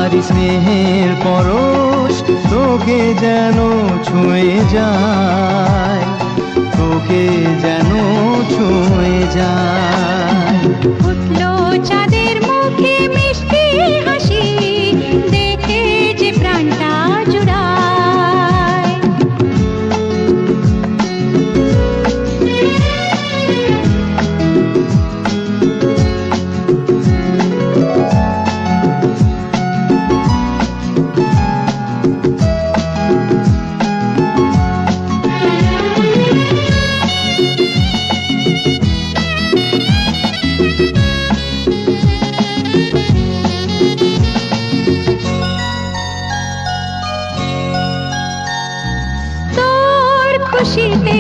তারি স্নেহের পরশ তোকে যেন ছুঁয়ে যায়, তোকে যেন ছুঁয়ে যায়। উঠলো চাঁদের মুখে মিষ্টি হাসি, দেখে যে প্রাণটা জুড়ায়। খুশিতে